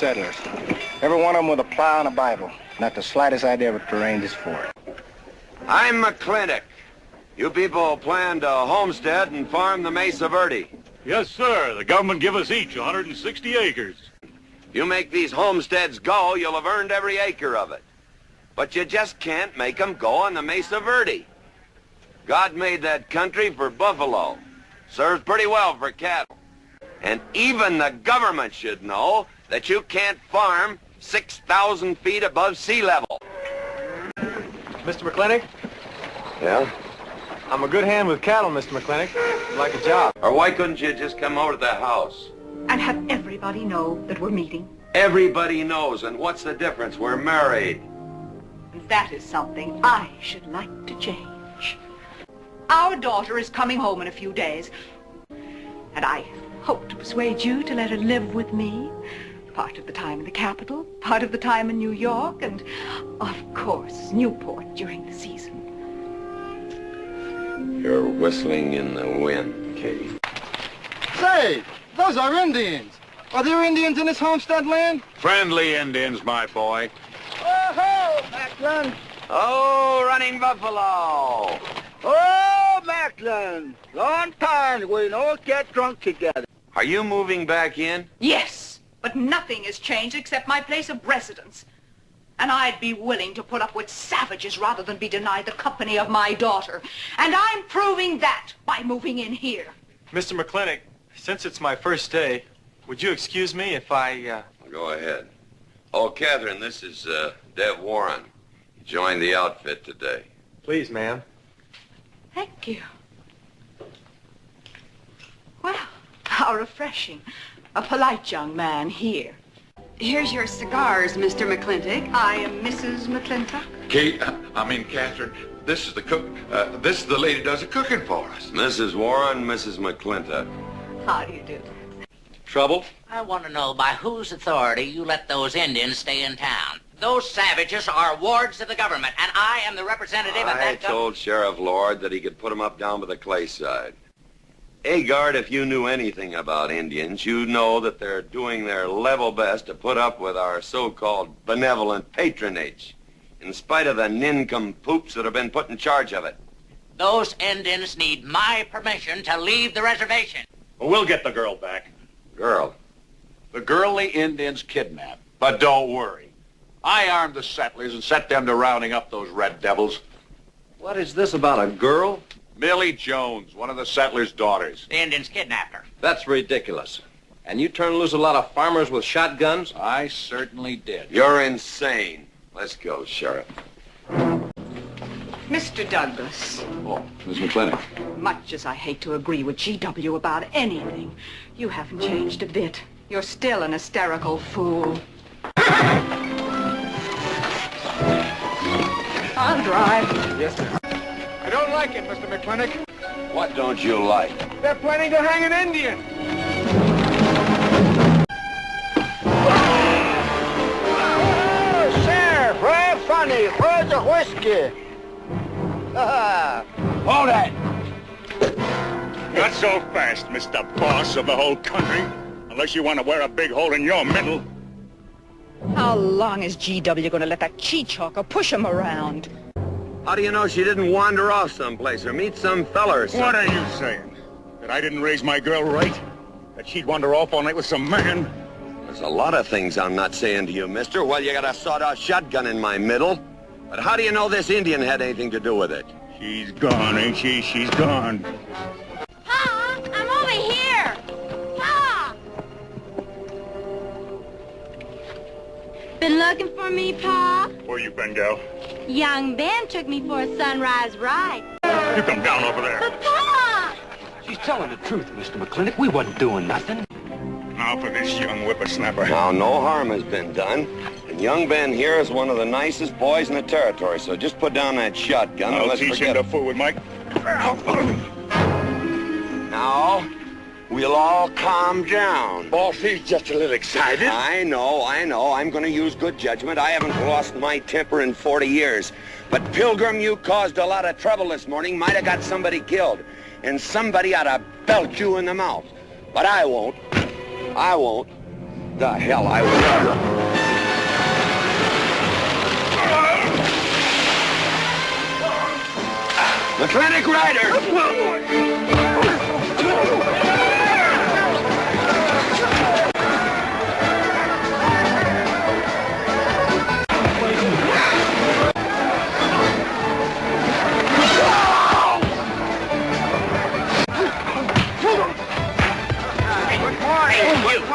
settlers. Every one of them with a plow and a Bible. Not the slightest idea what the range is for. I'm McLintock. You people plan to homestead and farm the Mesa Verde. Yes, sir. The government give us each 160 acres. You make these homesteads go, you'll have earned every acre of it. But you just can't make them go on the Mesa Verde. God made that country for buffalo. Serves pretty well for cattle. And even the government should know that you can't farm 6,000 feet above sea level. Mr. McLintock? Yeah? I'm a good hand with cattle, Mr. McLintock. I'd like a job. Or why couldn't you just come over to the house? And have everybody know that we're meeting. Everybody knows, and what's the difference? We're married. And that is something I should like to change. Our daughter is coming home in a few days, and I hope to persuade you to let her live with me. Part of the time in the capital, part of the time in New York, and, of course, Newport during the season. You're whistling in the wind, Katie. Say, those are Indians. Are there Indians in this homestead land? Friendly Indians, my boy. Oh-ho, Macklin. Oh, running buffalo. Oh, Macklin. Long time we don't get drunk together. Are you moving back in? Yes, but nothing has changed except my place of residence. And I'd be willing to put up with savages rather than be denied the company of my daughter. And I'm proving that by moving in here. Mr. McLintock, since it's my first day, would you excuse me if I, Go ahead. Oh, Catherine, this is Dev Warren. He joined the outfit today. Please, ma'am. Thank you. Well, how refreshing. A polite young man here. Here's your cigars, Mr. McLintock. I am Mrs. McLintock. Catherine, this is the cook. This is the lady does the cooking for us. Mrs. Warren, Mrs. McLintock. How do you do? Trouble? I want to know by whose authority you let those Indians stay in town. Those savages are wards of the government, and I am the representative of I that told Sheriff Lord that he could put them up down by the clay side. Agard, if you knew anything about Indians, you'd know that they're doing their level best to put up with our so-called benevolent patronage, in spite of the nincompoops that have been put in charge of it. Those Indians need my permission to leave the reservation. Well, we'll get the girl back. Girl. The girl the Indians kidnapped. But don't worry. I armed the settlers and set them to rounding up those red devils. What is this about a girl? Millie Jones, one of the settlers' daughters. The Indians kidnapped her. That's ridiculous. And you turn loose a lot of farmers with shotguns? I certainly did. You're insane. Let's go, Sheriff. Mr. Douglas, Oh, Miss McLintock. much as I hate to agree with G.W. about anything, you haven't changed a bit. You're still an hysterical fool. I'll drive. Yes, sir. I don't like it, Mr. McLintock. What don't you like? They're planning to hang an Indian. Oh, Sheriff, very funny. Where's the whiskey? Hold it! Not so fast, Mr. Boss of the whole country. Unless you want to wear a big hole in your middle. How long is G.W. going to let that cheechawker push him around? How do you know she didn't wander off someplace or meet some fella or something? What are you saying? That I didn't raise my girl right? That she'd wander off all night with some man? There's a lot of things I'm not saying to you, mister. Well, you got a sawed-off shotgun in my middle. But how do you know this Indian had anything to do with it? She's gone, ain't she? She's gone. Pa, I'm over here. Pa! Been looking for me, Pa? Where you been, gal? Young Ben took me for a sunrise ride. You come down over there. But Pa! She's telling the truth, Mr. McLintock. We wasn't doing nothing. Now for this young whippersnapper. Now, no harm has been done. And young Ben here is one of the nicest boys in the territory, so just put down that shotgun and I'll let's teach forget him it. to fool with Mike. Now, we'll all calm down. Boss, he's just a little excited. I know. I'm going to use good judgment. I haven't lost my temper in 40 years. But, Pilgrim, you caused a lot of trouble this morning. Might have got somebody killed. And somebody ought to belt you in the mouth. But I won't. The hell I will. McLintock Rider!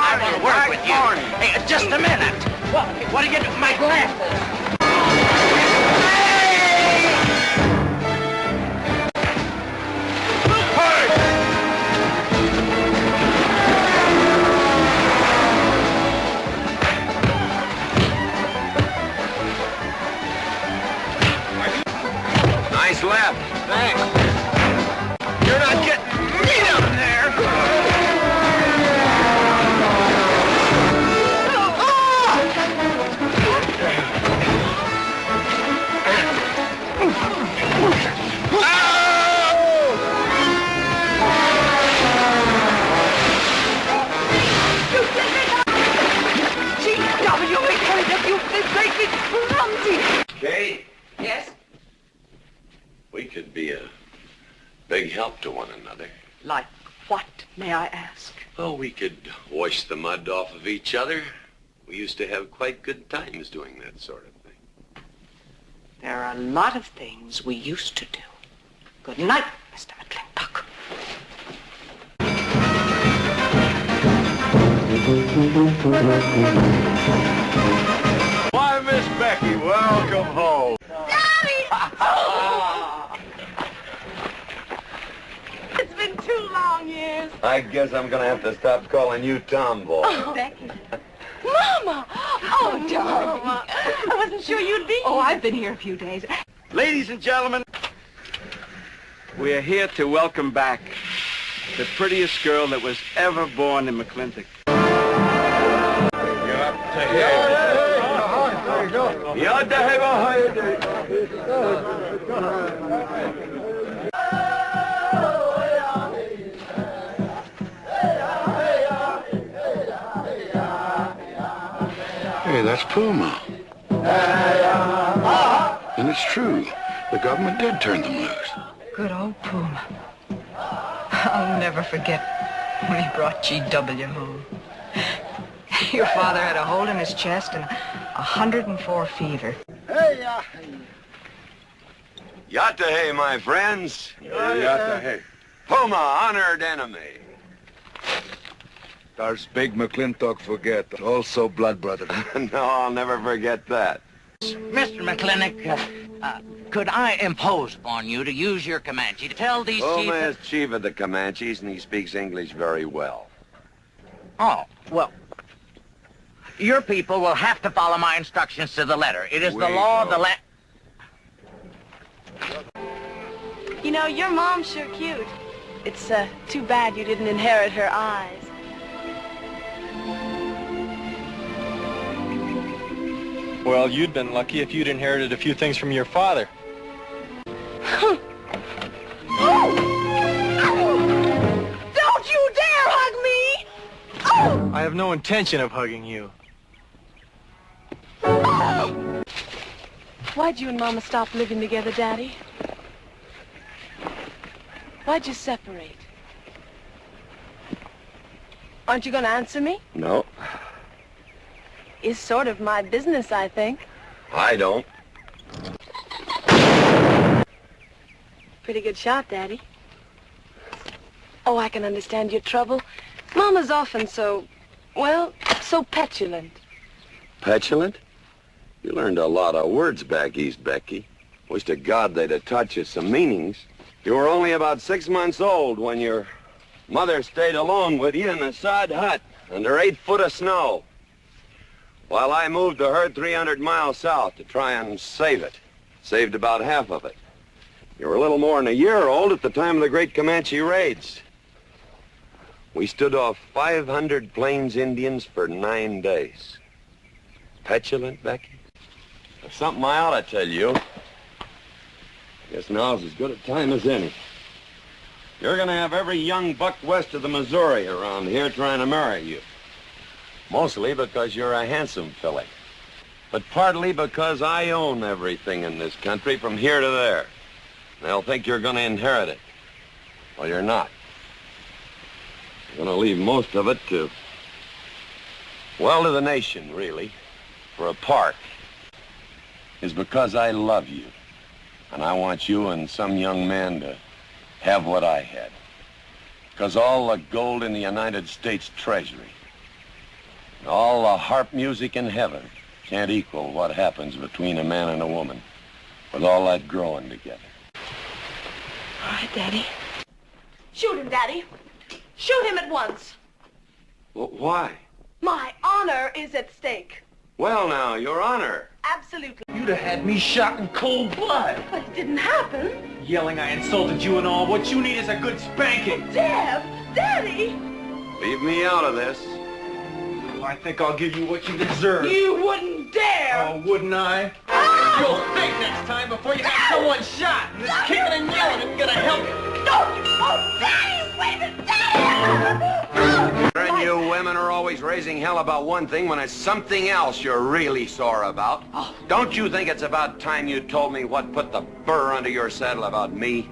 I want to work with you. Hey, just a minute. What do you get? My glasses. Nice left. Thanks. You're not getting me down there. Kate? Yes? We could be a big help to one another. Like what, may I ask? Oh, we could wash the mud off of each other. We used to have quite good times doing that sort of thing. There are a lot of things we used to do. Good night, Mr. McLintock. Why, Miss Becky, welcome home. It's been 2 long years. I guess I'm gonna have to stop calling you Tomboy. Oh, Becky. Mama! Oh, darling. I wasn't sure you'd be here. Oh, I've been here a few days. Ladies and gentlemen, we are here to welcome back the prettiest girl that was ever born in McLintock. Hey, that's Puma. And it's true. The government did turn them loose. Good old Puma. I'll never forget when he brought G.W. home. Your father had a hole in his chest and 104 fever. Yatta my friends. Yatta Puma, honored enemy. Does Big McLintock forget? Also blood brother. No, I'll never forget that. Mr. McLintock, could I impose upon you to use your Comanche to tell these Puma chiefs... is chief of the Comanches, and he speaks English very well. Oh, well, your people will have to follow my instructions to the letter. It is the law of the land. You know, your mom's sure cute. It's too bad you didn't inherit her eyes. Well, you'd been lucky if you'd inherited a few things from your father. Don't you dare hug me! Oh! I have no intention of hugging you. Why'd you and Mama stop living together, Daddy? Why'd you separate? Aren't you going to answer me? No, It's sort of my business, I think. I don't. Pretty good shot, Daddy. Oh, I can understand your trouble. Mama's often so, well, so petulant. Petulant? You learned a lot of words back east, Becky. Wish to God they'd have taught you some meanings. You were only about 6 months old when your mother stayed alone with you in a sod hut under 8 foot of snow, while I moved the herd 300 miles south to try and save it. Saved about half of it. You were a little more than a year old at the time of the great Comanche raids. We stood off 500 Plains Indians for 9 days. Petulant, Becky? There's something I ought to tell you. Guess now's as good a time as any. You're gonna have every young buck west of the Missouri around here trying to marry you. Mostly because you're a handsome filly. But partly because I own everything in this country from here to there. They'll think you're going to inherit it. Well, you're not. You're going to leave most of it to the nation, really. For a part. Is because I love you. And I want you and some young man to have what I had. Because all the gold in the United States Treasury, and all the harp music in heaven can't equal what happens between a man and a woman with all that growing together. All right, Daddy. Shoot him, Daddy. Shoot him at once. Well, why? My honor is at stake. Well, now, Your Honor. Absolutely. You'd have had me shot in cold blood. But it didn't happen. Yelling I insulted you and all. What you need is a good spanking. Deb! Daddy! Leave me out of this. Well, I think I'll give you what you deserve. You wouldn't dare! Oh, wouldn't I? You'll think next time before you have someone shot. And this kicking and yelling isn't gonna help you. Don't! Oh, Daddy! Wait a minute! Daddy! And you women are always raising hell about one thing when it's something else you're really sore about. Oh. Don't you think it's about time you told me what put the burr under your saddle about me?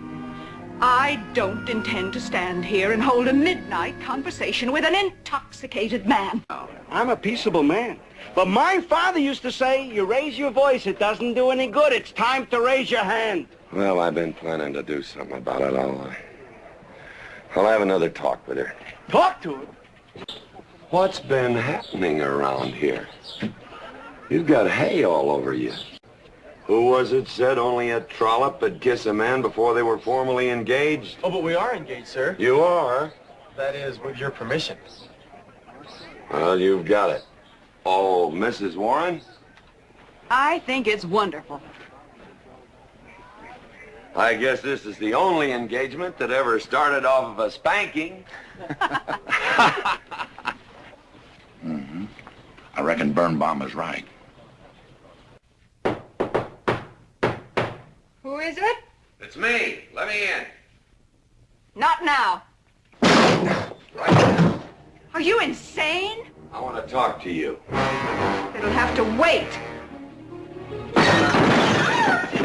I don't intend to stand here and hold a midnight conversation with an intoxicated man. I'm a peaceable man. But my father used to say, you raise your voice, it doesn't do any good. It's time to raise your hand. Well, I've been planning to do something about it. I'll have another talk with her. Talk to her. What's been happening around here? You've got hay all over you. Who was it said only a trollop could kiss a man before they were formally engaged? Oh, but we are engaged, sir. You are? That is, with your permission. Well, you've got it. Oh, Mrs. Warren? I think it's wonderful. I guess this is the only engagement that ever started off of a spanking. Mm-hmm. I reckon Birnbaum is right. Who is it? It's me. Let me in. Not now. Are you insane? I want to talk to you. It'll have to wait.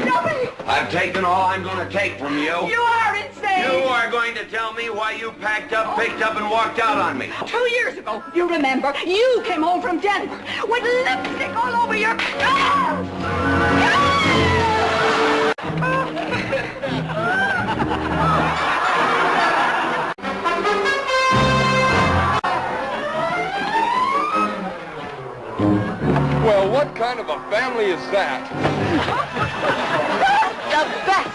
Nobody! I've taken all I'm going to take from you. You are insane! You are going to tell me why you packed up, picked up, and walked out on me. 2 years ago, you remember, you came home from Denver with lipstick all over your... Well, what kind of a family is that? The best!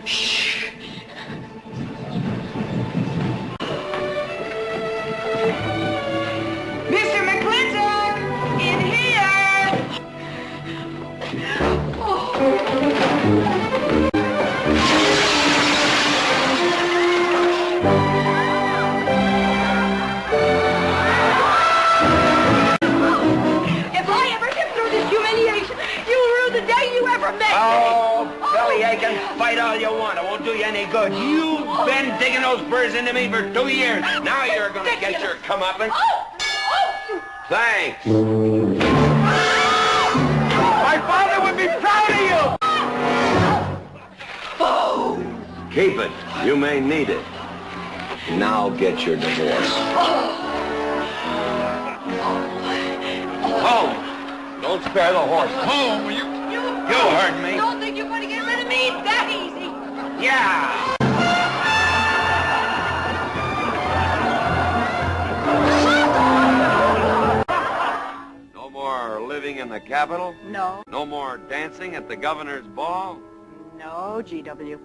Shh! Mr. McLintock! In here! If I ever get through this humiliation, you'll rue the day you ever met me. Oh, bellyache, fight all you want. It won't do you any good. You've been digging those burrs into me for 2 years. Now you're going to get your comeuppance. Thanks. My father would be proud of you. Keep it. You may need it. Now get your divorce. Home. Don't spare the horse. Home, will you? You heard me. Don't think you're going to get rid of me that easy. Yeah. No more living in the Capitol? No. No more dancing at the governor's ball? No, GW.